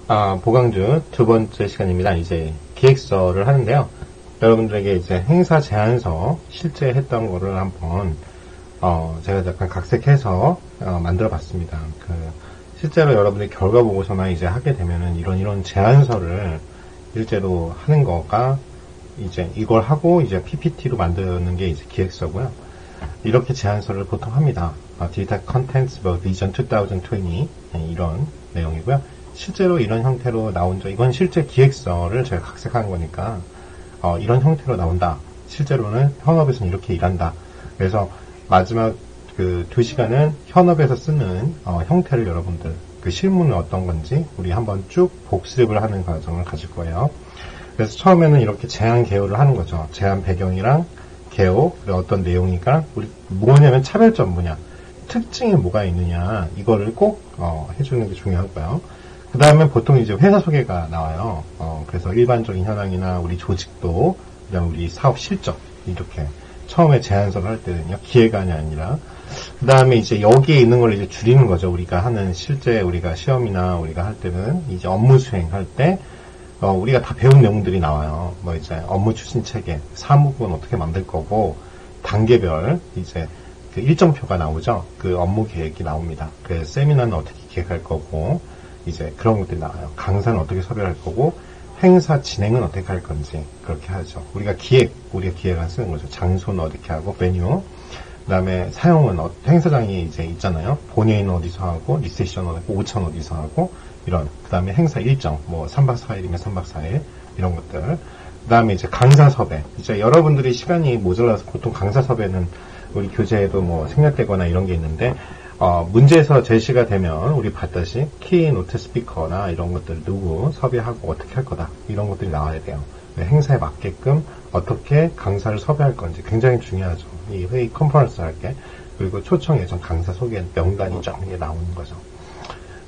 보강주 두 번째 시간입니다. 이제 기획서를 하는데요. 여러분들에게 이제 행사 제안서 실제 했던 거를 한번, 제가 약간 각색해서, 만들어 봤습니다. 실제로 여러분들이 결과 보고서나 이제 하게 되면은 이런 제안서를 실제로 하는 거가 이제 이걸 하고 이제 PPT로 만드는 게 이제 기획서고요. 이렇게 제안서를 보통 합니다. 디지털 컨텐츠 비전 2020 이런 내용이고요. 실제로 이런 형태로 나온 이건 실제 기획서를 제가 각색한 거니까 이런 형태로 나온다. 실제로는 현업에서는 이렇게 일한다. 그래서 마지막 2시간은 현업에서 쓰는 형태를 여러분들 실무는 어떤 건지 우리 한번 쭉 복습을 하는 과정을 가질 거예요. 그래서 처음에는 이렇게 제안 개요를 하는 거죠. 제안 배경이랑 개요, 그리고 어떤 내용이가 우리 뭐냐면 차별점 뭐냐, 특징이 뭐가 있느냐 이거를 꼭 해주는 게 중요하고요. 그 다음에 보통 이제 회사 소개가 나와요. 그래서 일반적인 현황이나 우리 조직도, 그다음 우리 사업 실적 이렇게 처음에 제안서를 할 때는요, 기획안이 아니라. 그 다음에 이제 여기에 있는 걸 이제 줄이는 거죠. 우리가 하는 실제 우리가 시험이나 우리가 할 때는 이제 업무 수행할 때 우리가 다 배운 내용들이 나와요. 뭐 이제 업무 추진 체계, 사무부는 어떻게 만들 거고, 단계별 이제 그 일정표가 나오죠. 그 업무 계획이 나옵니다. 그래서 세미나는 어떻게 기획할 거고, 이제 그런 것들이 나와요. 강사는 어떻게 섭외할 거고, 행사 진행은 어떻게 할 건지 그렇게 하죠. 우리가 기획안 쓰는 거죠. 장소는 어떻게 하고, 메뉴. 그 다음에 사용은 행사장이 이제 있잖아요. 본회의는 어디서 하고, 리셉션 어디서 하고, 5천 어디서 하고, 이런. 그 다음에 행사 일정, 뭐 3박 4일이면 3박 4일 이런 것들. 그 다음에 이제 강사 섭외. 이제 여러분들이 시간이 모자라서 보통 강사 섭외는 우리 교재에도 뭐 생략되거나 이런 게 있는데, 문제에서 제시가 되면 우리 봤듯이 키노트 스피커나 이런 것들 누구 섭외하고 어떻게 할 거다 이런 것들이 나와야 돼요. 행사에 맞게끔 어떻게 강사를 섭외할 건지 굉장히 중요하죠. 이 회의 컨퍼런스 할 때. 그리고 초청 예정 강사 소개 명단이 쫙 이게 나오는 거죠.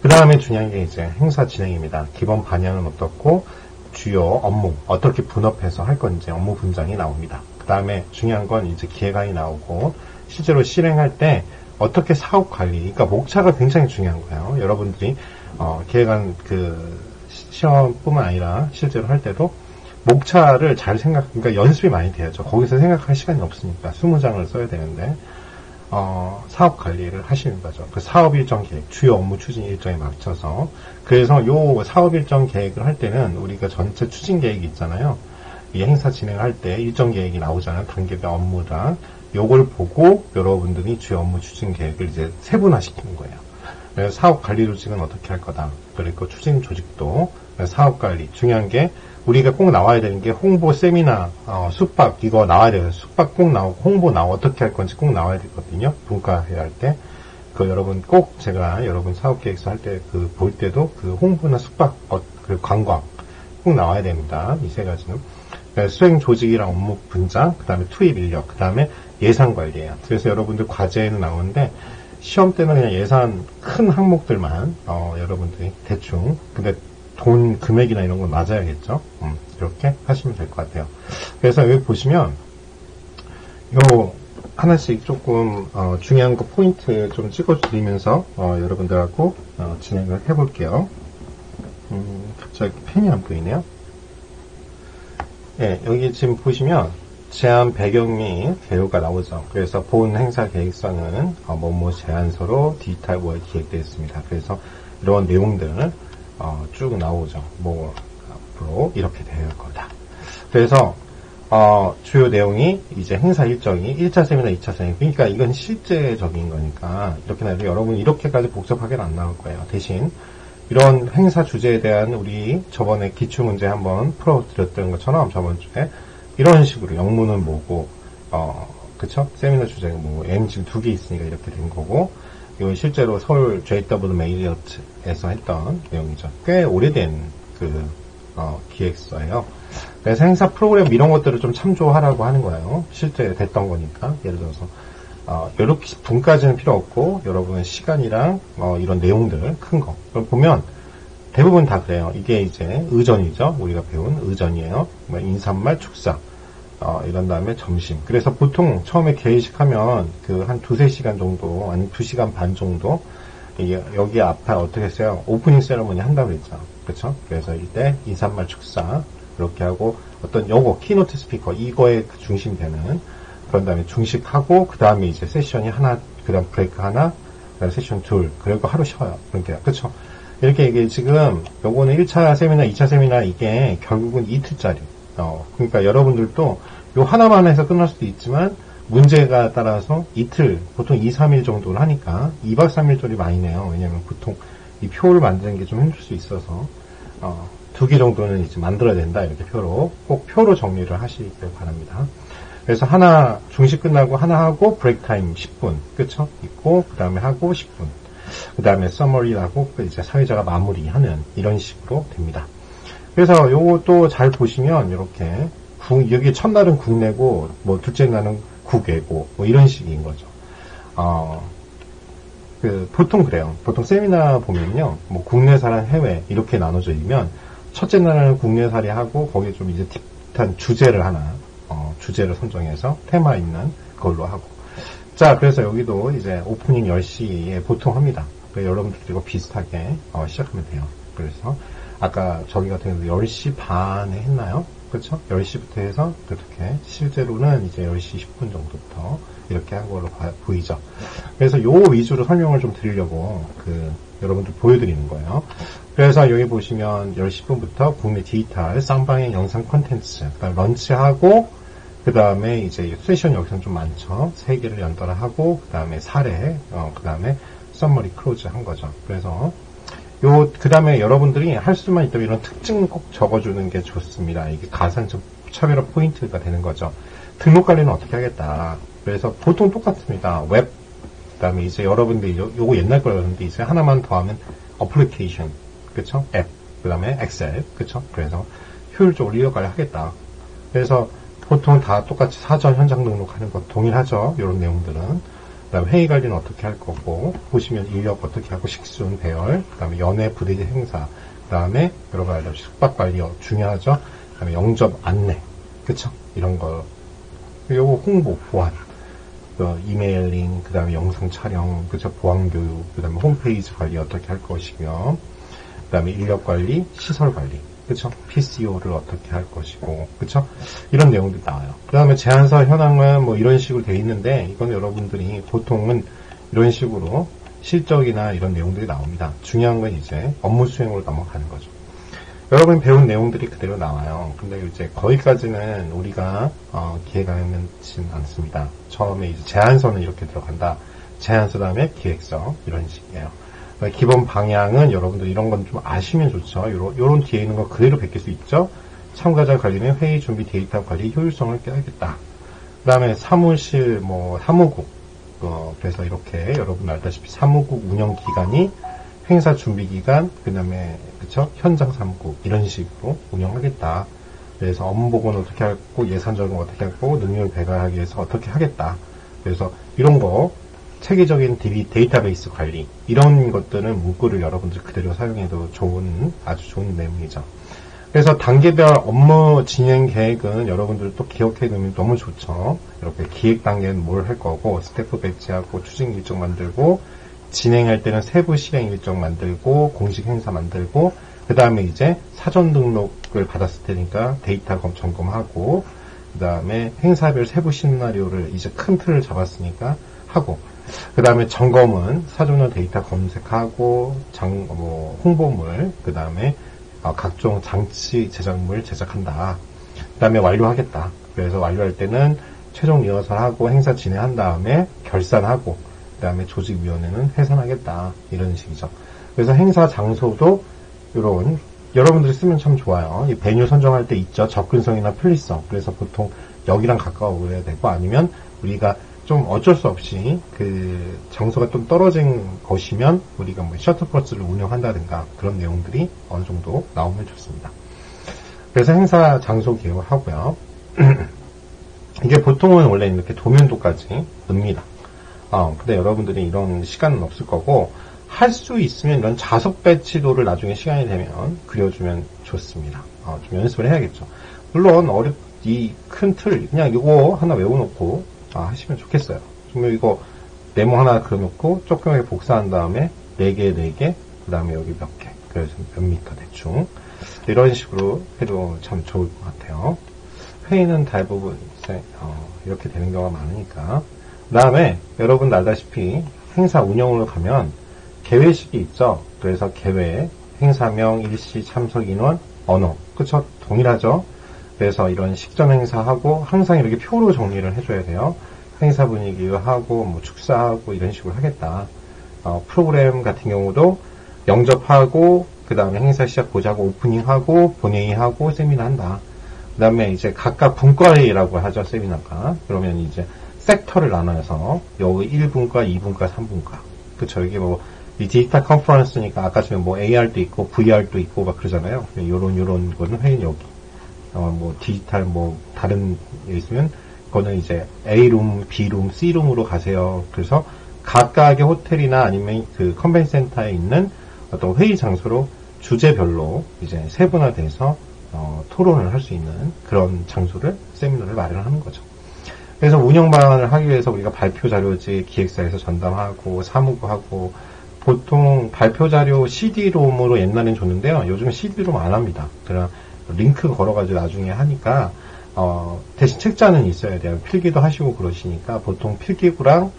그 다음에 중요한 게 이제 행사 진행입니다. 기본 반영은 어떻고, 주요 업무 어떻게 분업해서 할 건지 업무 분장이 나옵니다. 그 다음에 중요한 건 이제 기획안이 나오고, 실제로 실행할 때 어떻게 사업 관리, 그러니까 목차가 굉장히 중요한 거예요. 여러분들이 기획안 시험뿐만 아니라 실제로 할 때도 목차를 잘 그러니까 연습이 많이 돼야죠. 거기서 생각할 시간이 없으니까 20장을 써야 되는데, 사업 관리를 하시는 거죠. 그 사업 일정 계획, 주요 업무 추진 일정에 맞춰서. 그래서 요 사업 일정 계획을 할 때는 우리가 전체 추진 계획이 있잖아요. 이 행사 진행할 때 일정 계획이 나오잖아요. 단계별 업무랑. 요걸 보고 여러분들이 주요 업무 추진 계획을 이제 세분화시키는 거예요. 그래서 사업 관리 조직은 어떻게 할 거다. 그리고 추진 조직도, 사업 관리. 중요한 게 우리가 꼭 나와야 되는 게 홍보, 세미나, 숙박 이거 나와야 돼요. 숙박 꼭 나오고 홍보 어떻게 할 건지 꼭 나와야 되거든요. 분과회의 할 때. 여러분 꼭 제가 여러분 사업 계획서 할 때 볼 때도 홍보나 숙박, 관광 꼭 나와야 됩니다. 이 세 가지는. 수행 조직이랑 업무 분장, 그 다음에 투입 인력, 그 다음에 예산 관리예요. 그래서 여러분들 과제에는 나오는데, 시험 때는 그냥 예산 큰 항목들만, 여러분들이 대충, 근데 돈 금액이나 이런 건 맞아야겠죠. 이렇게 하시면 될 것 같아요. 그래서 여기 보시면, 요, 하나씩 조금, 중요한 거 포인트 좀 찍어드리면서, 여러분들하고, 진행을 해볼게요. 갑자기 펜이 안 보이네요. 네, 여기 지금 보시면 제안 배경 및 개요가 나오죠. 그래서 본 행사 계획서는 뭐뭐 제안서로 디지털 월 기획되어 있습니다. 그래서 이런 내용들 쭉 나오죠. 뭐 앞으로 이렇게 될 거다. 그래서 주요 내용이 이제 행사 일정이 1차 세미나, 2차 세미나. 그러니까 이건 실제적인 거니까 이렇게 나와도 여러분 이렇게까지 복잡하게는 안 나올 거예요. 대신 이런 행사 주제에 대한 우리 저번에 기출문제 한번 풀어드렸던 것처럼 저번 주에 이런 식으로 영문은 뭐고, 그쵸? 세미나 주제가 뭐고, M 지금 2개 있으니까 이렇게 된 거고, 이건 실제로 서울 JW 메리어트에서 했던 내용이죠. 꽤 오래된 기획서예요. 그래서 행사 프로그램 이런 것들을 좀 참조하라고 하는 거예요. 실제 됐던 거니까. 예를 들어서, 이렇게 분까지는 필요 없고, 여러분의 시간이랑, 이런 내용들, 큰 거. 그걸 보면, 대부분 다 그래요. 이게 이제 의전이죠. 우리가 배운 의전이에요. 인사말, 축사. 이런 다음에 점심. 그래서 보통 처음에 개회식 하면 한 2-3시간 정도, 아니 2시간 반 정도 여기 앞에 어떻게 했어요? 오프닝 세러머니 한다고 했죠. 그쵸? 그래서 이때 인사말 축사, 이렇게 하고, 어떤 요거, 키노트 스피커, 이거에 중심이 되는, 그런 다음에 중식하고, 그 다음에 이제 세션이 하나, 그 다음 브레이크 하나, 그 다음 세션 둘, 그리고 하루 쉬어요. 그러니까, 그쵸? 이렇게 이게 지금, 요거는 1차 세미나, 2차 세미나, 이게 결국은 이틀짜리. 그러니까 여러분들도 요 하나만 해서 끝날 수도 있지만, 문제가 따라서 이틀, 보통 2, 3일 정도를 하니까 2박 3일 쪽이 많이 내요. 왜냐면 보통 이 표를 만드는 게 좀 힘들 수 있어서 2개 정도는 이제 만들어야 된다. 이렇게 표로 꼭 표로 정리를 하시길 바랍니다. 그래서 하나 중식 끝나고 하나 하고 브레이크 타임 10분 그쵸? 있고 그 다음에 하고 10분 그 다음에 서머리하고 이제 사회자가 마무리하는 이런 식으로 됩니다. 그래서 요것도 잘 보시면 이렇게 여기 첫날은 국내고 뭐 둘째 날은 국외고 뭐 이런 식인 거죠. 보통 그래요. 보통 세미나 보면요, 뭐 국내사랑 해외 이렇게 나눠져 있면 첫째 날은 국내살이 하고 거기에 좀 이제 딥한 주제를 하나, 주제를 선정해서 테마 있는 걸로 하고. 자, 그래서 여기도 이제 오프닝 10시에 보통 합니다. 여러분들도 이거 비슷하게 시작하면 돼요. 그래서 아까 저기 같은 경우 10시 반에 했나요? 그렇죠? 10시부터 해서 그렇게 실제로는 이제 10시 10분 정도부터 이렇게 한 걸로 보이죠. 그래서 요 위주로 설명을 좀 드리려고 여러분들 보여드리는 거예요. 그래서 여기 보시면 10시 10분부터 국내 디지털 쌍방향 영상 콘텐츠 그다음에 런치하고 그 다음에 이제 세션 여기서는 좀 많죠. 3개를 연달아 하고 그 다음에 사례 그 다음에 썸머리 클로즈 한 거죠. 그래서 그 다음에 여러분들이 할 수만 있다면 이런 특징 꼭 적어주는 게 좋습니다. 이게 가산점 차별화 포인트가 되는 거죠. 등록 관리는 어떻게 하겠다. 그래서 보통 똑같습니다. 웹, 그 다음에 이제 여러분들이 요거 옛날 거였는데 이제 하나만 더 하면 어플리케이션, 그쵸? 앱, 그 다음에 엑셀, 그쵸? 그래서 효율적으로 인력 관리 하겠다. 그래서 보통 다 똑같이 사전 현장 등록하는 것 동일하죠. 이런 내용들은. 그 다음에 회의 관리는 어떻게 할 거고, 보시면 인력 어떻게 하고, 식순, 배열, 그 다음에 연회, 부대 행사, 그 다음에 여러분 알다시피 숙박 관리 중요하죠. 그 다음에 영접 안내, 그쵸? 이런 거. 요거 홍보, 보안, 이메일링, 그 다음에 영상 촬영, 그쵸? 보안 교육, 그 다음에 홈페이지 관리 어떻게 할 것이며, 그 다음에 인력 관리, 시설 관리, 그쵸? PCO를 어떻게 할 것이고, 그쵸? 이런 내용들이 나와요. 그 다음에 제안서 현황은 뭐 이런 식으로 돼 있는데, 이건 여러분들이 보통은 이런 식으로 실적이나 이런 내용들이 나옵니다. 중요한 건 이제 업무 수행으로 넘어가는 거죠. 여러분이 배운 내용들이 그대로 나와요. 근데 이제 거기까지는 우리가 기획하지는 않습니다. 처음에 이제 제안서는 이렇게 들어간다. 제안서 다음에 기획서 이런 식이에요. 기본 방향은 여러분들 이런 건 좀 아시면 좋죠. 요런 뒤에 있는 거 그대로 베낄 수 있죠. 참가자 관리는 회의 준비 데이터 관리 효율성을 깨야겠다. 그 다음에 사무실, 사무국. 그래서 이렇게 여러분 알다시피 사무국 운영 기간이 행사 준비 기간, 그 다음에, 그쵸? 현장 사무국. 이런 식으로 운영하겠다. 그래서 업무 보고는 어떻게 하고, 예산 적용 어떻게 하고, 능력을 배가하기 위해서 어떻게 하겠다. 그래서 이런 거, 체계적인 데이터베이스 관리 이런 것들은 문구를 여러분들 그대로 사용해도 아주 좋은 내용이죠. 그래서 단계별 업무 진행 계획은 여러분들 또 기억해 두면 너무 좋죠. 이렇게 기획 단계는 뭘 할 거고 스태프 배치하고 추진 일정 만들고 진행할 때는 세부 실행 일정 만들고 공식 행사 만들고 그 다음에 이제 사전 등록을 받았을 테니까 데이터 점검하고 그 다음에 행사별 세부 시나리오를 이제 큰 틀을 잡았으니까 하고 그 다음에 점검은 사전으로 데이터 검색하고 홍보물 그 다음에 각종 장치 제작물 제작한다. 그 다음에 완료하겠다. 그래서 완료할 때는 최종 리허설하고 행사 진행한 다음에 결산하고 그 다음에 조직위원회는 해산하겠다. 이런 식이죠. 그래서 행사 장소도 이런 여러분들이 쓰면 참 좋아요. 이 베뉴 선정할 때 있죠. 접근성이나 편리성. 그래서 보통 여기랑 가까워야 되고 아니면 우리가 좀 어쩔 수 없이 그 장소가 좀 떨어진 것이면 우리가 뭐 셔틀버스를 운영한다든가 그런 내용들이 어느 정도 나오면 좋습니다. 그래서 행사 장소 계획을 하고요. 이게 보통은 원래 이렇게 도면도까지 늡니다. 근데 여러분들이 이런 시간은 없을 거고 할 수 있으면 이런 자석 배치도를 나중에 시간이 되면 그려주면 좋습니다. 좀 연습을 해야겠죠. 물론 이 큰 틀 그냥 이거 하나 외워놓고 하시면 좋겠어요. 정말 이거 네모 하나 그려놓고 조금하게 복사한 다음에 4개, 4개, 그 다음에 여기 몇 개, 그래서 몇 미터 대충. 이런 식으로 해도 참 좋을 것 같아요. 회의는 대부분 이제, 이렇게 되는 경우가 많으니까. 그 다음에 여러분 알다시피 행사 운영으로 가면 개회식이 있죠. 그래서 개회, 행사명, 일시, 참석 인원, 언어. 그쵸? 동일하죠? 그래서 이런 식전 행사하고 항상 이렇게 표로 정리를 해줘야 돼요. 행사 분위기하고, 뭐, 축사하고, 이런 식으로 하겠다. 프로그램 같은 경우도 영접하고, 그 다음에 행사 시작 보자고, 오프닝하고, 본회의하고, 세미나 한다. 그 다음에 이제 각각 분과회의라고 하죠, 세미나가. 그러면 이제 섹터를 나눠서, 여기 1분과, 2분과, 3분과. 그쵸? 이게 뭐, 이 디지털 컨퍼런스니까 아까처럼 뭐 AR도 있고, VR도 있고, 막 그러잖아요. 요런 거는 회의는 여기. 뭐, 디지털 뭐, 다른 게 있으면, 그거는 이제 A룸, B룸, C룸으로 가세요. 그래서 각각의 호텔이나 아니면 그 컨벤션 센터에 있는 어떤 회의 장소로 주제별로 이제 세분화돼서 토론을 할 수 있는 그런 장소를, 세미나를 마련하는 거죠. 그래서 운영 방안을 하기 위해서 우리가 발표 자료지 기획사에서 전담하고 사무부하고 보통 발표 자료 CD-롬으로 옛날엔 줬는데요. 요즘은 CD-롬 안 합니다. 그냥 링크 걸어가지고 나중에 하니까 대신 책자는 있어야 돼요. 필기도 하시고 그러시니까 보통 필기구랑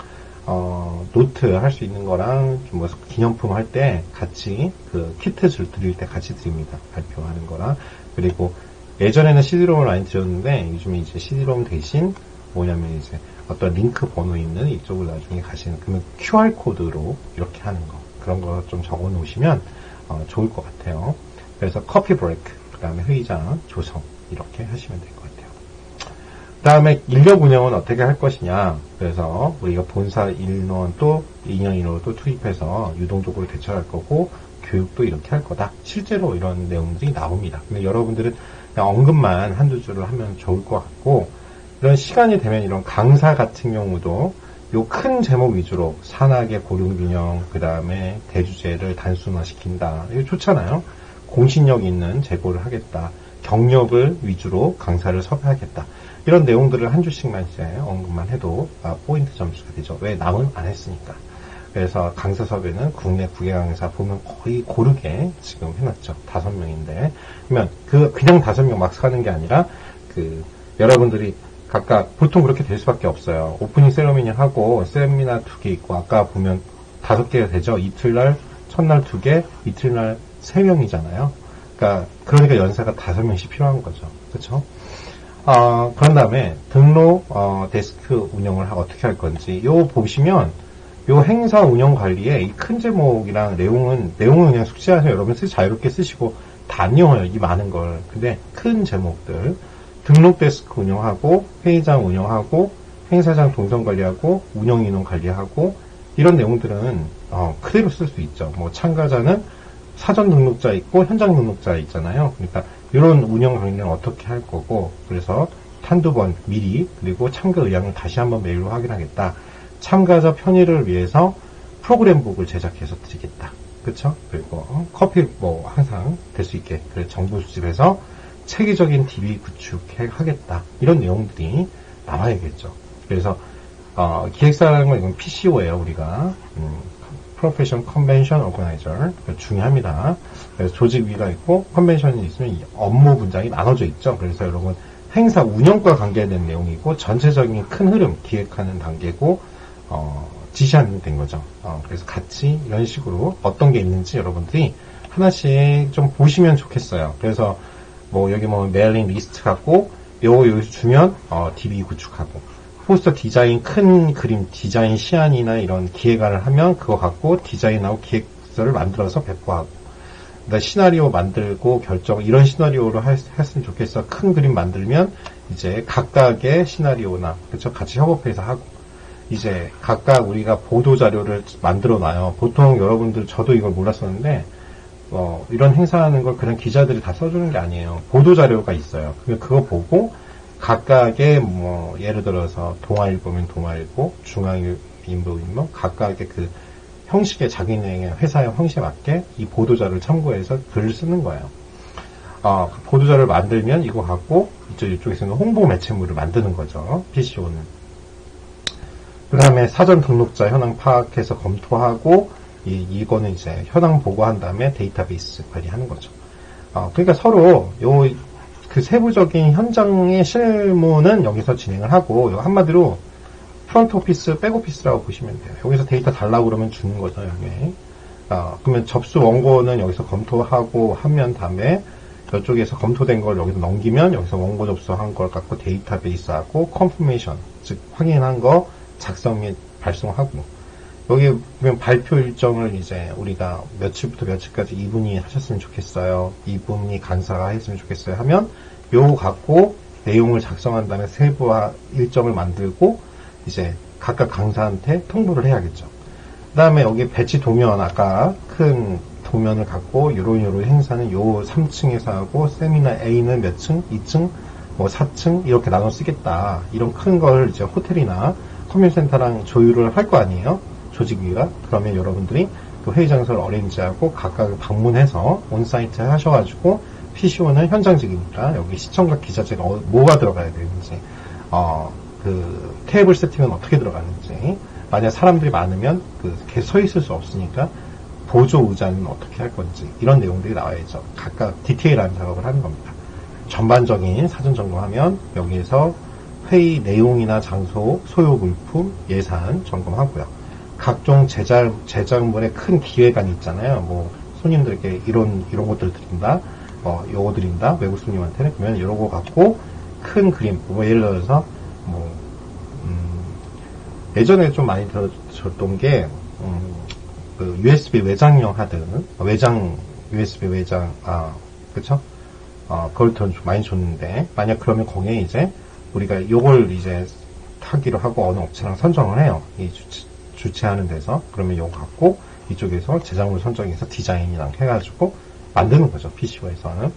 노트 할 수 있는 거랑 좀 뭐 기념품 할 때 같이 그 키트 드릴 때 같이 드립니다. 발표하는 거랑. 그리고 예전에는 CD-롬을 많이 드렸는데 요즘에 이제 CD-롬 대신 뭐냐면 이제 어떤 링크 번호 있는 이쪽을 나중에 가시는 그러면 QR 코드로 이렇게 하는 거 그런 거 좀 적어 놓으시면 좋을 것 같아요. 그래서 커피 브레이크, 그 다음에 회의장 조성 이렇게 하시면 될 것 같아요. 그 다음에 인력 운영은 어떻게 할 것이냐. 그래서 우리가 본사 인원 또 2년 인원을 또 투입해서 유동적으로 대처할 거고 교육도 이렇게 할 거다. 실제로 이런 내용들이 나옵니다. 근데 여러분들은 그냥 언급만 한두 줄을 하면 좋을 것 같고 이런 시간이 되면 이런 강사 같은 경우도 요 큰 제목 위주로 산학의 고용균형, 그 다음에 대주제를 단순화시킨다. 이거 좋잖아요. 공신력 있는 제고를 하겠다. 경력을 위주로 강사를 섭외하겠다. 이런 내용들을 한 줄씩만 이제 언급만 해도 포인트 점수가 되죠. 왜? 남은 안 했으니까. 그래서 강사 섭외는 국내 국외 강사 보면 거의 고르게 지금 해놨죠. 5명인데. 그러면 그냥 5명 막 사는 게 아니라 여러분들이 각각 보통 그렇게 될 수밖에 없어요. 오프닝 세러머니 하고 세미나 2개 있고 아까 보면 5개가 되죠. 이틀날 첫날 2개, 이틀날 3명이잖아요. 그러니까 연사가 5명씩 필요한 거죠. 그렇죠? 그런 다음에 등록 데스크 운영을 어떻게 할 건지 요 보시면 요 행사 운영 관리에 이 큰 제목이랑 내용은 그냥 숙지하세요. 여러분 자유롭게 쓰시고 다 안 외워요. 이 많은 걸. 근데 큰 제목들 등록 데스크 운영하고 회의장 운영하고 행사장 동선 관리하고 운영 인원 관리하고 이런 내용들은 그대로 쓸 수 있죠. 뭐 참가자는 사전 등록자 있고 현장 등록자 있잖아요. 그러니까 이런 운영 관리는 어떻게 할 거고 그래서 한두 번 미리 그리고 참가 의향을 다시 한번 메일로 확인하겠다. 참가자 편의를 위해서 프로그램북을 제작해서 드리겠다. 그렇죠? 그리고 커피 뭐 항상 될 수 있게 그래서 정보 수집해서 체계적인 DB 구축하겠다. 이런 내용들이 나와야겠죠. 그래서 기획사라는 건 이건 PCO예요. 우리가 Professional Convention Organizer 중요합니다. 그래서 조직위가 있고 컨벤션이 있으면 이 업무 분장이 나눠져 있죠. 그래서 여러분 행사 운영과 관계된 내용이고 전체적인 큰 흐름 기획하는 단계고 지시하는 된 거죠. 그래서 같이 이런 식으로 어떤 게 있는지 여러분들이 하나씩 좀 보시면 좋겠어요. 그래서 뭐 여기 뭐 메일링 리스트 갖고 여기서 주면 DB 구축하고 포스터 디자인 큰 그림 디자인 시안이나 이런 기획안을 하면 그거 갖고 디자인하고 기획서를 만들어서 배포하고 그다음에 시나리오 만들고 결정 이런 시나리오로 했으면 좋겠어. 큰 그림 만들면 이제 각각의 시나리오나 그쵸 같이 협업해서 하고 이제 각각 우리가 보도 자료를 만들어 놔요. 보통 여러분들 저도 이걸 몰랐었는데 이런 행사하는 걸 그냥 기자들이 다 써주는 게 아니에요. 보도 자료가 있어요. 그거 보고 각각의 뭐 예를 들어서 동아일보면 동아일보, 중앙일보면 각각의 그 형식에 자기네 회사의 형식에 맞게 이 보도 자료를 참고해서 글을 쓰는 거예요. 그 보도 자료를 만들면 이거 갖고 이쪽에서는 홍보 매체물을 만드는 거죠. PCO는. 그 다음에 사전 등록자 현황 파악해서 검토하고 이거는 이제 현황 보고한 다음에 데이터베이스 관리하는 거죠. 그러니까 서로 그 세부적인 현장의 실무는 여기서 진행을 하고, 한마디로 프론트 오피스, 백 오피스라고 보시면 돼요. 여기서 데이터 달라고 그러면 주는 거죠, 여기. 그러면 접수 원고는 여기서 검토하고 하면 다음에 저쪽에서 검토된 걸 여기서 넘기면 여기서 원고 접수한 걸 갖고 데이터베이스하고 컨퍼메이션, 즉 확인한 거 작성 및 발송하고, 여기 보면 발표 일정을 이제 우리가 며칠부터 며칠까지 이분이 하셨으면 좋겠어요, 이분이 강사가 했으면 좋겠어요 하면 요거 갖고 내용을 작성한 다음에 세부화 일정을 만들고 이제 각각 강사한테 통보를 해야겠죠. 그 다음에 여기 배치 도면, 아까 큰 도면을 갖고 요런 행사는 요 3층에서 하고 세미나 A는 몇 층, 2층, 뭐 4층 이렇게 나눠 쓰겠다. 이런 큰 걸 이제 호텔이나 커뮤니티센터랑 조율을 할 거 아니에요, 조직위가. 그러면 여러분들이 그 회의 장소를 어레인지하고 각각 방문해서 온사이트 하셔가지고 PCO는 현장직이니까 여기 시청각 기자재가 뭐가 들어가야 되는지, 그 테이블 세팅은 어떻게 들어가는지, 만약 사람들이 많으면 이렇게 서 있을 수 없으니까 보조 의자는 어떻게 할 건지, 이런 내용들이 나와야죠. 각각 디테일한 작업을 하는 겁니다. 전반적인 사전 점검하면 여기에서 회의 내용이나 장소, 소요 물품, 예산 점검하고요. 각종 제작물의 큰 기획안이 있잖아요. 뭐 손님들에게 이런 것들을 드린다, 요거 드린다, 외국 손님한테는. 그러면 이런 거 갖고 큰 그림, 뭐 예를 들어서 예전에 좀 많이 들어줬던 게 그 USB 외장용 하드, USB 외장, 그쵸? 그걸 좀 많이 줬는데, 만약 그러면 거기에 이제 우리가 요걸 이제 하기로 하고 어느 업체랑 선정을 해요, 이 주최하는 데서. 그러면 요거 갖고 이쪽에서 제작물 선정해서 디자인이랑 해가지고 만드는 거죠, PCO에서는.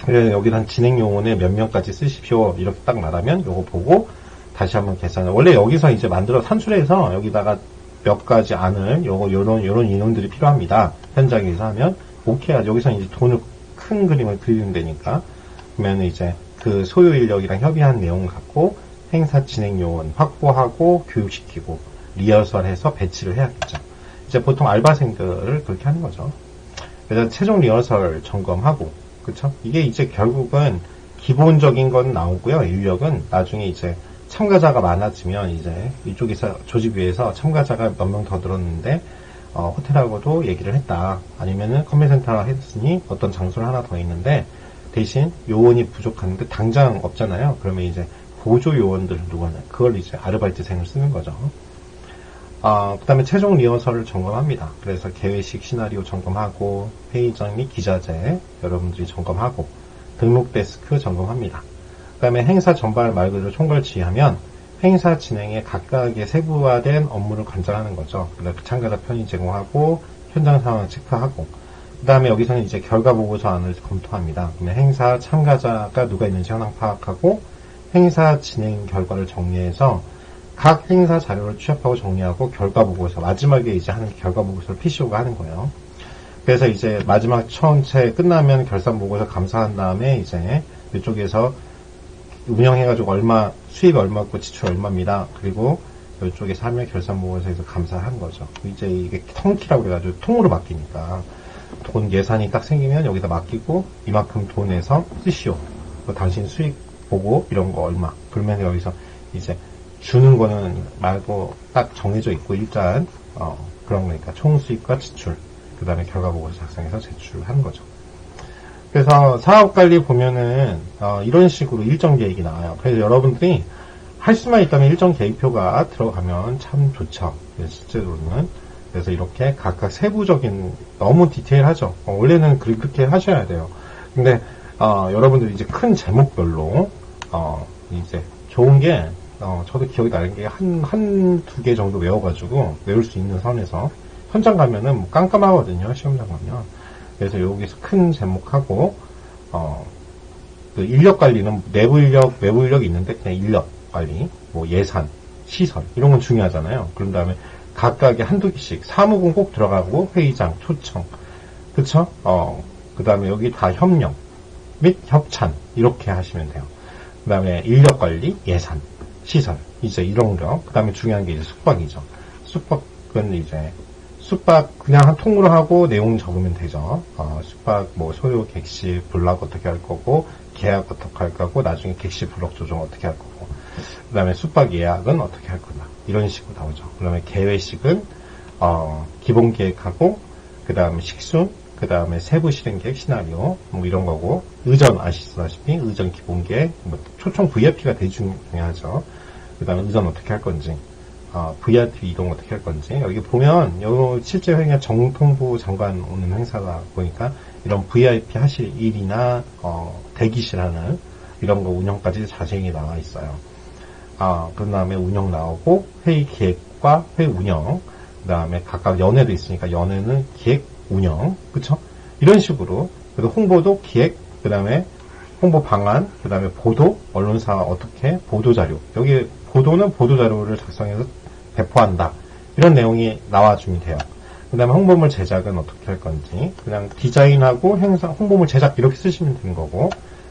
그래서 여기는 진행 요원에 몇 명까지 쓰십시오, 이렇게 딱 말하면 요거 보고 다시 한번 계산을. 원래 여기서 이제 만들어 산출해서 여기다가 몇 가지 안을 요런 인원들이 필요합니다, 현장에서 하면 오케이 하죠. 여기서 이제 돈을 큰 그림을 그리는 데니까. 그러면 이제 그 소요 인력이랑 협의한 내용을 갖고 행사 진행 요원 확보하고 교육시키고 리허설해서 배치를 해야겠죠. 이제 보통 알바생들을 그렇게 하는 거죠. 그래서 최종 리허설 점검하고, 그쵸? 이게 이제 결국은 기본적인 건 나오고요. 인력은 나중에 이제 참가자가 많아지면 이제 이쪽에서 조직위에서 참가자가 몇 명 더 늘었는데 호텔하고도 얘기를 했다, 아니면은 커뮤니티센터가 했으니 어떤 장소를 하나 더 있는데 대신 요원이 부족한데 당장 없잖아요. 그러면 이제 보조 요원들 누구는 그걸 이제 아르바이트생을 쓰는 거죠. 그 다음에 최종 리허설을 점검합니다. 그래서 개회식 시나리오 점검하고 회의장 및 기자재 여러분들이 점검하고 등록 데스크 점검합니다. 그 다음에 행사 전반 말 그대로 총괄 지휘하면 행사 진행에 각각의 세부화된 업무를 관장하는 거죠. 그래서 참가자 편의 제공하고 현장 상황 체크하고, 그 다음에 여기서는 이제 결과 보고서안을 검토합니다. 그러면 행사 참가자가 누가 있는지 현황 파악하고 행사 진행 결과를 정리해서 각 행사 자료를 취합하고 정리하고 결과 보고서, 마지막에 이제 하는 결과 보고서를 PCO가 하는 거예요. 그래서 이제 마지막 전체 끝나면 결산 보고서 감사한 다음에 이제 이쪽에서 운영해가지고 수입이 얼마고 지출 얼마입니다. 그리고 이쪽에서 하면 결산 보고서에서 감사한 거죠. 이제 이게 통키라고 그래가지고 통으로 맡기니까 돈 예산이 딱 생기면 여기다 맡기고 이만큼 돈에서 쓰시오, 당신 수익 보고 이런 거 얼마, 그러면 여기서 이제 주는 거는 말고 딱 정해져 있고 일단 그런 거니까 총 수익과 지출, 그 다음에 결과 보고서 작성해서 제출하는 거죠. 그래서 사업관리 보면은 이런 식으로 일정 계획이 나와요. 그래서 여러분들이 할 수만 있다면 일정 계획표가 들어가면 참 좋죠, 실제로는. 그래서 이렇게 각각 세부적인, 너무 디테일하죠. 원래는 그렇게 하셔야 돼요. 근데 여러분들이 이제 큰 제목별로 이제 좋은 게, 저도 기억이 나는 게 한두 개 정도 외워가지고 외울 수 있는 선에서 현장 가면은 뭐 깜깜하거든요, 시험장 가면. 그래서 여기서 큰 제목하고 그 인력 관리는 내부 인력, 외부 인력이 있는데 그냥 인력 관리, 뭐 예산, 시설 이런 건 중요하잖아요. 그런 다음에 각각의 한두 개씩 사무군 꼭 들어가고 회의장, 초청, 그쵸? 그 다음에 여기 다 협력 및 협찬 이렇게 하시면 돼요. 그 다음에 인력 관리, 예산, 시설, 이제 이런 거. 그 다음에 중요한 게 이제 숙박이죠. 숙박 기획은 이제 숙박 그냥 한 통으로 하고 내용 적으면 되죠. 숙박 뭐 소요 객실 블럭 어떻게 할 거고 계약 어떻게 할 거고 나중에 객실 블럭 조정 어떻게 할 거고 그 다음에 숙박 예약은 어떻게 할 거다 이런 식으로 나오죠. 그 다음에 개회식은 기본 계획하고 그 다음에 식순 그 다음에 세부 실행 계획 시나리오 뭐 이런 거고 의전 아시다시피 의전 기본 계획 뭐 초청 VIP가 되게 중요하죠. 그 다음에 의전 어떻게 할 건지 VIP 이동 어떻게 할 건지 여기 보면 여기 실제 그냥 정통부 장관 오는 행사가 보니까 이런 VIP 하실 일이나 대기실 하는 이런 거 운영까지 자세히 나와 있어요. 그 다음에 운영 나오고 회의 기획과 회의 운영 그 다음에 각각 연회도 있으니까 연회는 기획 운영 그쵸? 이런 식으로 그래서 홍보도 기획 그 다음에 홍보 방안 그 다음에 보도 언론사 어떻게 보도자료 여기 보도는 보도자료를 작성해서 배포한다. 이런 내용이 나와주면 돼요. 그 다음에 홍보물 제작은 어떻게 할 건지, 그냥 디자인하고 행사, 홍보물 제작 이렇게 쓰시면 되는 거고,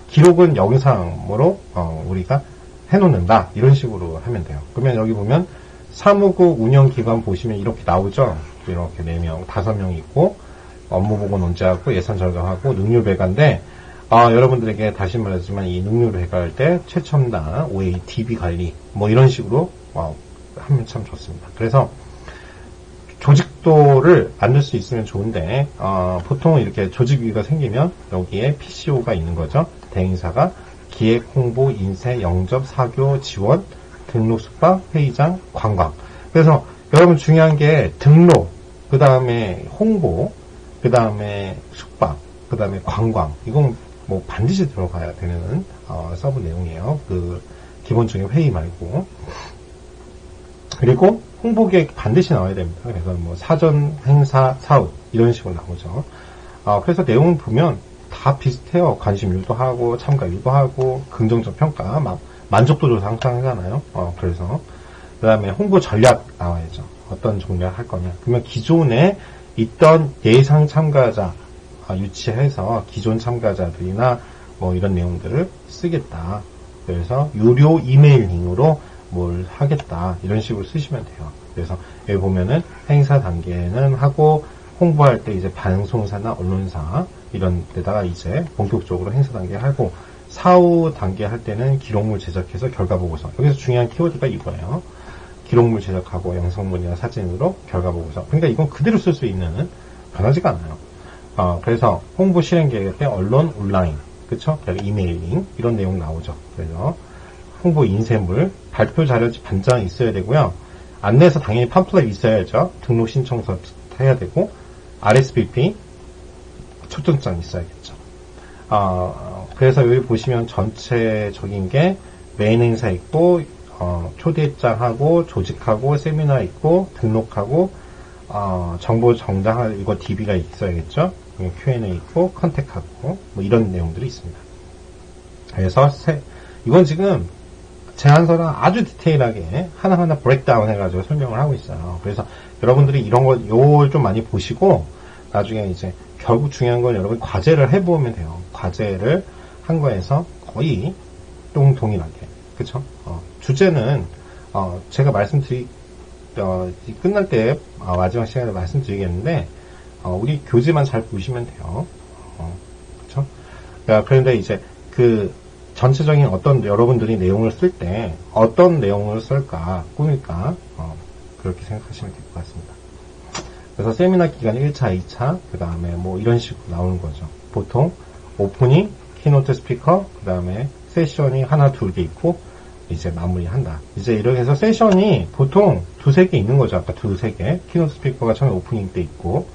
기록은 영상으로, 우리가 해놓는다. 이런 식으로 하면 돼요. 그러면 여기 보면, 사무국 운영기관 보시면 이렇게 나오죠? 이렇게 4명, 5명 있고, 업무보고 논제하고, 예산 절감하고, 능률 배가인데, 여러분들에게 다시 말하지만 이 능률을 배가할 때, 최첨단, OA, DB 관리, 뭐 이런 식으로, 하면 참 좋습니다. 그래서 조직도를 만들 수 있으면 좋은데 보통 이렇게 조직위가 생기면 여기에 PCO가 있는 거죠. 대행사가 기획, 홍보, 인쇄, 영접, 사교, 지원, 등록, 숙박, 회의장, 관광. 그래서 여러분 중요한 게 등록, 그 다음에 홍보, 그 다음에 숙박, 그 다음에 관광. 이건 뭐 반드시 들어가야 되는 서브 내용이에요. 그 기본적인 회의 말고. 그리고 홍보계획 반드시 나와야 됩니다. 그래서 뭐 사전, 행사, 사업 이런 식으로 나오죠. 그래서 내용을 보면 다 비슷해요. 관심 유도하고 참가 유도하고 긍정적 평가, 만족도 조사 항상 하잖아요. 그래서 그 다음에 홍보 전략 나와야죠. 어떤 전략 할 거냐. 그러면 기존에 있던 예상 참가자 유치해서 기존 참가자들이나 뭐 이런 내용들을 쓰겠다. 그래서 유료 이메일 링으로 뭘 하겠다 이런 식으로 쓰시면 돼요. 그래서 여기 보면은 행사 단계는 하고 홍보할 때 이제 방송사나 언론사 이런 데다가 이제 본격적으로 행사 단계 하고 사후 단계 할 때는 기록물 제작해서 결과 보고서 여기서 중요한 키워드가 이거예요. 기록물 제작하고 영상문이나 사진으로 결과 보고서 그러니까 이건 그대로 쓸 수 있는 변하지가 않아요. 그래서 홍보 실행 계획 때 언론 온라인 그쵸? 이메일링 이런 내용 나오죠. 그래서 홍보 인쇄물, 발표 자료지 반장 있어야 되고요. 안내서 당연히 팜플렛 있어야죠. 등록 신청서 해야 되고, RSVP, 초청장 있어야겠죠. 그래서 여기 보시면 전체적인 게 메인 행사 있고, 초대장하고, 조직하고, 세미나 있고, 등록하고, 정보 정당할, 이거 DB가 있어야겠죠. Q&A 있고, 컨택하고, 뭐 이런 내용들이 있습니다. 그래서 이건 지금 제안서랑 아주 디테일하게 하나하나 브레이크다운 해가지고 설명을 하고 있어요. 그래서 여러분들이 이런 거, 요걸 좀 많이 보시고, 나중에 이제, 결국 중요한 건 여러분 과제를 해보면 돼요. 과제를 한 거에서 거의 동일하게. 그쵸? 주제는, 제가 끝날 때, 마지막 시간에 말씀드리겠는데, 우리 교재만 잘 보시면 돼요. 그쵸? 그런데 이제, 전체적인 어떤 여러분들이 내용을 쓸 때 어떤 내용을 쓸까 꾸밀까 그렇게 생각하시면 될 것 같습니다. 그래서 세미나 기간 1차, 2차 그 다음에 뭐 이런 식으로 나오는 거죠. 보통 오프닝, 키노트 스피커 그 다음에 세션이 하나, 2개 있고 이제 마무리한다. 이제 이렇게 해서 세션이 보통 2-3개 있는 거죠. 아까 2-3개 키노트 스피커가 처음에 오프닝 때 있고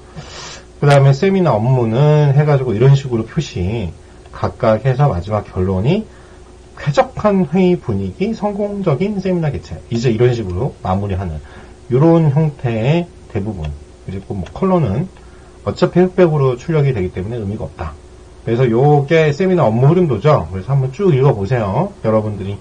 그 다음에 세미나 업무는 해가지고 이런 식으로 표시 각각 해서 마지막 결론이 쾌적한 회의 분위기, 성공적인 세미나 개최. 이제 이런 식으로 마무리하는 이런 형태의 대부분. 그리고 뭐 컬러는 어차피 흑백으로 출력이 되기 때문에 의미가 없다. 그래서 요게 세미나 업무 흐름도죠. 그래서 한번 쭉 읽어보세요. 여러분들이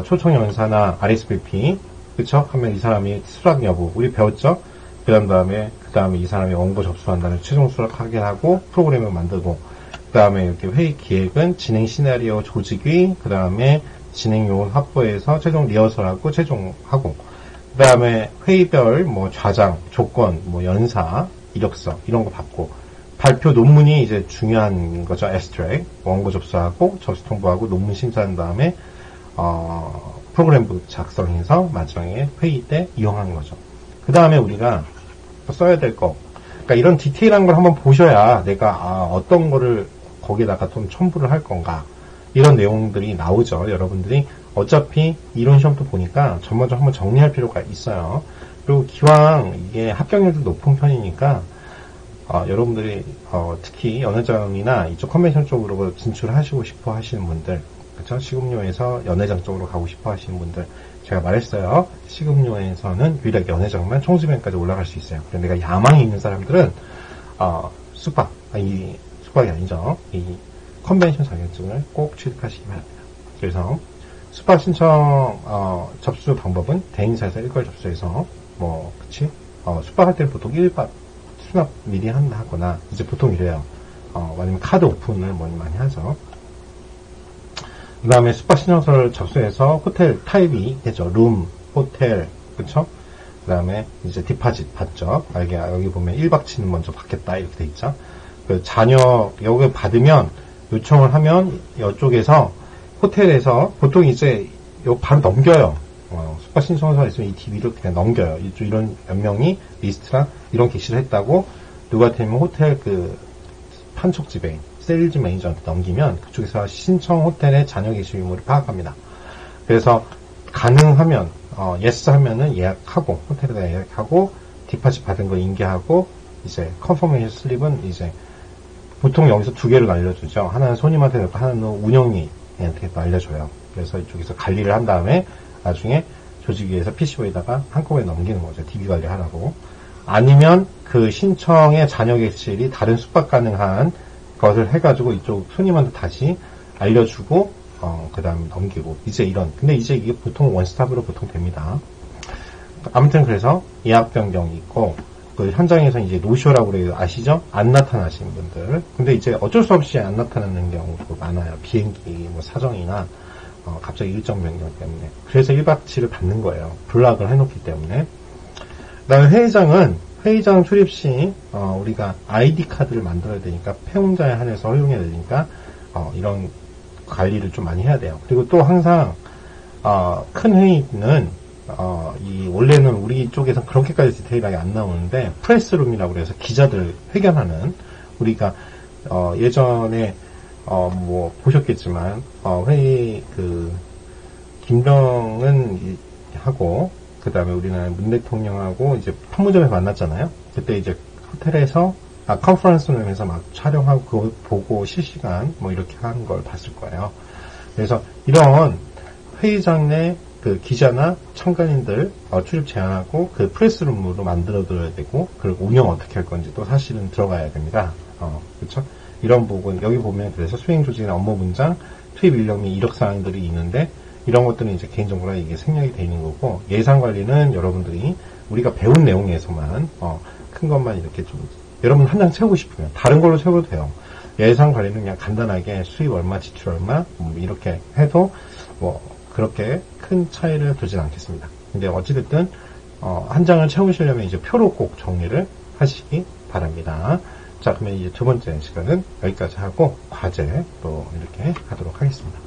초청 연사나 RSVP 그쵸? 하면 이 사람이 수락 여부 우리 배웠죠? 그 다음에 이 사람이 원고 접수한다는 최종 수락하게 하고 프로그램을 만들고 그 다음에 이렇게 회의 기획은 진행 시나리오 조직위, 그 다음에 진행 요원 확보해서 최종 리허설하고 최종하고, 그 그 다음에 회의별, 뭐, 좌장, 조건, 뭐, 연사, 이력서, 이런 거 받고, 발표 논문이 이제 중요한 거죠. 애스트랙. 원고 접수하고, 접수 통보하고, 논문 심사한 다음에, 프로그램북 작성해서 마지막에 회의 때 이용하는 거죠. 그 다음에 우리가 써야 될 거. 그러니까 이런 디테일한 걸 한번 보셔야 내가, 어떤 거를 거기다가 좀 첨부를 할 건가. 이런 내용들이 나오죠. 여러분들이 어차피 이론 시험도 보니까 전반적으로 한번 정리할 필요가 있어요. 그리고 기왕 이게 합격률도 높은 편이니까 여러분들이 특히 연회장이나 이쪽 컨벤션 쪽으로 진출하시고 싶어 하시는 분들, 그렇죠? 시급료에서 연회장 쪽으로 가고 싶어 하시는 분들, 제가 말했어요. 시급료에서는 유일하게 연회장만 총수면까지 올라갈 수 있어요. 그런데 내가 야망이 있는 사람들은 숙박이 아니죠. 이 컨벤션 자격증을 꼭 취득하시기 바랍니다. 그래서 숙박 신청 접수 방법은 대행사에서 일괄 접수해서 숙박할 때는 보통 1박 수납 미리 하거나 이제 보통 이래요. 아니면 카드 오픈을 많이 하죠. 그 다음에 숙박 신청서를 접수해서 호텔 타입이 되죠. 룸, 호텔, 그쵸? 그 다음에 이제 디파짓 받죠. 여기 보면 1박치는 먼저 받겠다 이렇게 돼 있죠. 그 자녀 여기 받으면 요청을 하면 이쪽에서 호텔에서 보통 이제 바로 넘겨요. 숙박 신청서가 있으면 이 DB를 그냥 넘겨요. 이런 몇 명이 리스트랑 이런 게시를 했다고 누구한테면 호텔 그 판촉지배 세일즈 매니저한테 넘기면 그쪽에서 신청 호텔의 자녀 게시 유무를 파악합니다. 그래서 가능하면 예스 하면은 예약하고 호텔에다 예약하고 디파짓 받은 거 인계하고 이제 컨퍼메이션 슬립은 이제 보통 여기서 두 개를 알려주죠. 하나는 손님한테 넣고 하나는 운영위한테 알려줘요. 그래서 이쪽에서 관리를 한 다음에 나중에 조직위에서 PCO에다가 한꺼번에 넘기는 거죠. DB 관리하라고. 아니면 그 신청의 자녀 객실이 다른 숙박 가능한 것을 해가지고 이쪽 손님한테 다시 알려주고 그 다음에 넘기고 근데 이제 이게 보통 원스톱으로 보통 됩니다. 아무튼 그래서 예약 변경이 있고 그 현장에서 이제 노쇼라고 그래요. 아시죠? 안 나타나시는 분들. 근데 이제 어쩔 수 없이 안 나타나는 경우도 많아요. 비행기 사정이나 갑자기 일정 변경 때문에. 그래서 1박 7을 받는 거예요. 블락을 해놓기 때문에. 그다음에 회의장 출입 시 우리가 아이디 카드를 만들어야 되니까 폐혼자에 한해서 허용해야 되니까 이런 관리를 좀 많이 해야 돼요. 그리고 또 항상 큰 회의는 원래는 우리 쪽에서 그렇게까지 디테일하게 안 나오는데 프레스룸이라고 해서 기자들 회견하는 우리가 예전에 보셨겠지만 회의 김정은 하고 그 다음에 우리나라 문 대통령하고 이제 판문점에서 만났잖아요. 그때 이제 호텔에서 컨퍼런스룸에서 막 촬영하고 그거 보고 실시간 이렇게 하는 걸 봤을 거예요. 그래서 이런 회의장 내 그 기자나 참관인들 출입 제한하고 그 프레스룸으로 만들어둬야 되고 그리고 운영 어떻게 할 건지 또 사실은 들어가야 됩니다. 그렇죠? 이런 부분 여기 보면 그래서 수행 조직이나 업무 분장, 투입 인력 및 이력 사항들이 있는데 이런 것들은 이제 개인정보가 이게 생략이 되어 있는 거고 예산 관리는 여러분들이 우리가 배운 내용에서만 큰 것만 이렇게 좀 여러분 한 장 채우고 싶으면 다른 걸로 채워도 돼요. 예산 관리는 그냥 간단하게 수입 얼마, 지출 얼마 이렇게 해도 그렇게 큰 차이를 두진 않겠습니다. 근데 어찌됐든 한 장을 채우시려면 이제 표로 꼭 정리를 하시기 바랍니다. 자, 그러면 이제 두 번째 시간은 여기까지 하고 과제 또 이렇게 하도록 하겠습니다.